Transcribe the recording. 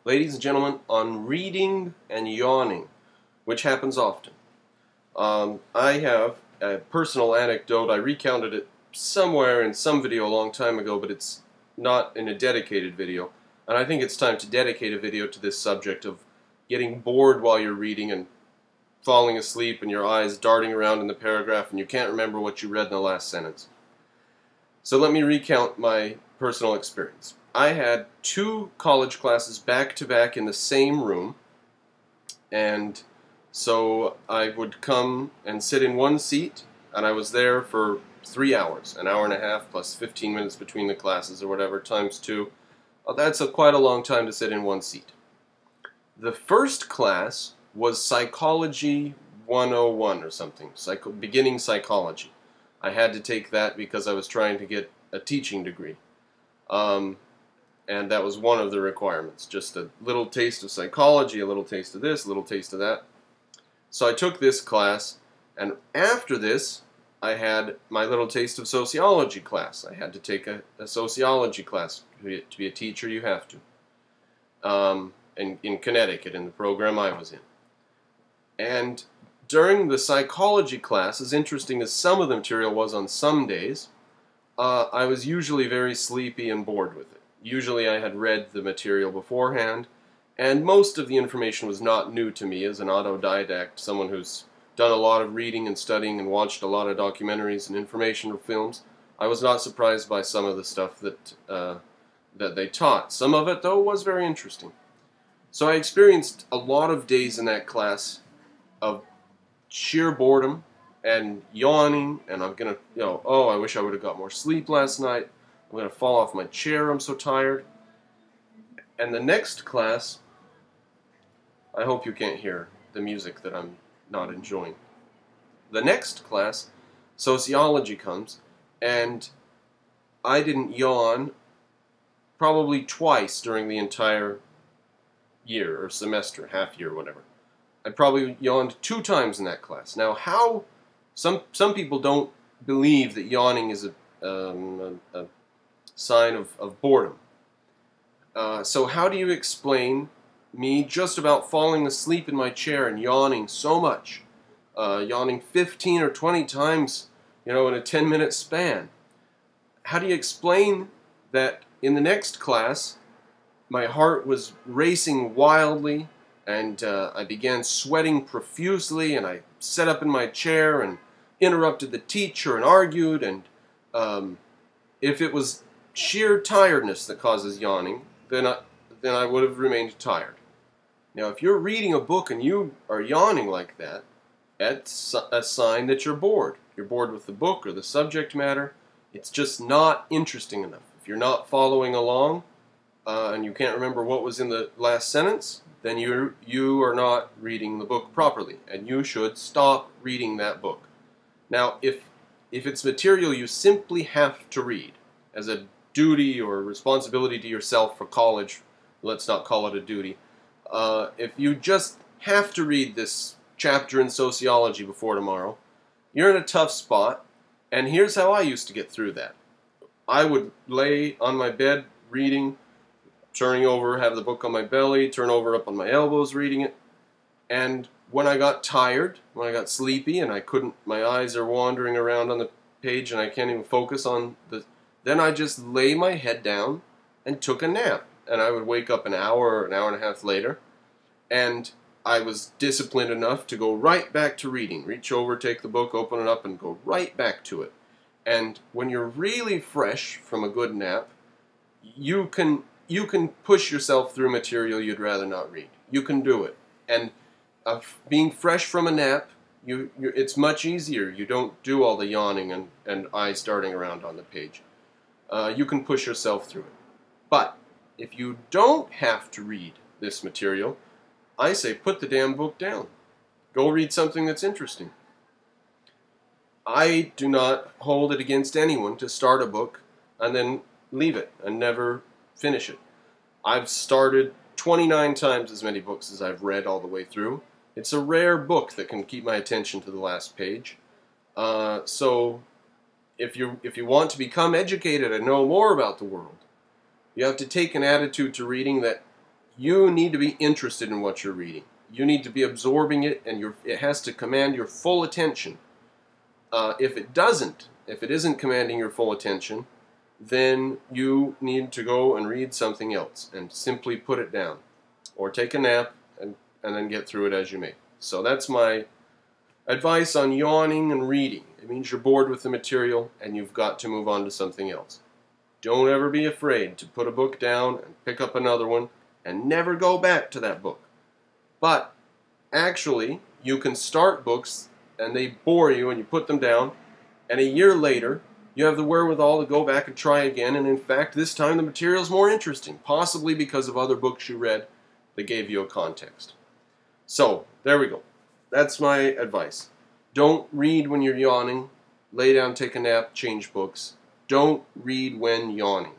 ladies and gentlemen, on reading and yawning, which happens often. I have a personal anecdote. I recounted it somewhere in some video a long time ago, but it's not in a dedicated video. And I think it's time to dedicate a video to this subject of getting bored while you're reading and falling asleep and your eyes darting around in the paragraph and you can't remember what you read in the last sentence. So let me recount my personal experience. I had 2 college classes back to back in the same room, and so I would come and sit in one seat, and I was there for 3 hours, an hour and a half plus 15 minutes between the classes or whatever, times 2. That's quite a long time to sit in one seat. The first class was Psychology 101 or something, beginning psychology. I had to take that because I was trying to get a teaching degree. And that was one of the requirements. Just a little taste of psychology, a little taste of this, a little taste of that. So I took this class, and after this, I had my little taste of sociology class. I had to take a sociology class. To be a teacher, you have to. In Connecticut, in the program I was in. And during the psychology class, as interesting as some of the material was on some days, I was usually very sleepy and bored with it. Usually I had read the material beforehand, and most of the information was not new to me as an autodidact, someone who's done a lot of reading and studying and watched a lot of documentaries and informational films. I was not surprised by some of the stuff that they taught. Some of it, though, was very interesting. So I experienced a lot of days in that class of sheer boredom and yawning, and I'm gonna, oh, I wish I would have got more sleep last night. I'm gonna fall off my chair, I'm so tired. And the next class, I hope you can't hear the music that I'm not enjoying. The next class, sociology, comes, and I didn't yawn probably twice during the entire year or semester, half year, whatever. I probably yawned 2 times in that class. Now, how some people don't believe that yawning is a sign of boredom. So how do you explain me just about falling asleep in my chair and yawning so much, yawning 15 or 20 times, in a 10-minute span? How do you explain that in the next class my heart was racing wildly, and I began sweating profusely, and I sat up in my chair and interrupted the teacher and argued, and if it was sheer tiredness that causes yawning, then I would have remained tired. Now, if you're reading a book and you are yawning like that, that's a sign that you're bored. You're bored with the book or the subject matter. It's just not interesting enough. If you're not following along, and you can't remember what was in the last sentence, then you are not reading the book properly, and you should stop reading that book. Now, if it's material you simply have to read as a duty or responsibility to yourself for college, let's not call it a duty. If you just have to read this chapter in sociology before tomorrow, you're in a tough spot, and here's how I used to get through that. I would lay on my bed reading, turning over, have the book on my belly, turn over up on my elbows reading it, and when I got tired, when I got sleepy and my eyes are wandering around on the page and I can't even focus on then I just lay my head down and took a nap. And I would wake up an hour or an hour and a half later, and I was disciplined enough to go right back to reading. Reach over, take the book, open it up, and go right back to it. And when you're really fresh from a good nap, you can push yourself through material you'd rather not read. You can do it. And being fresh from a nap, it's much easier. You don't do all the yawning and eyes darting around on the page. You can push yourself through it. But if you don't have to read this material, I say put the damn book down. Go read something that's interesting. I do not hold it against anyone to start a book and then leave it and never finish it. I've started 29 times as many books as I've read all the way through. It's a rare book that can keep my attention to the last page. So if you want to become educated and know more about the world, you have to take an attitude to reading that you need to be interested in what you're reading. You need to be absorbing it, and it has to command your full attention. If it isn't commanding your full attention, then you need to go and read something else and simply put it down, or take a nap and then get through it as you may. So that's my advice on yawning and reading. It means you're bored with the material and you've got to move on to something else. Don't ever be afraid to put a book down and pick up another one and never go back to that book. But actually, you can start books and they bore you and you put them down, and a year later you have the wherewithal to go back and try again, and in fact this time the material is more interesting, possibly because of other books you read that gave you a context. So, there we go. That's my advice. Don't read when you're yawning. Lay down, take a nap, change books. Don't read when yawning.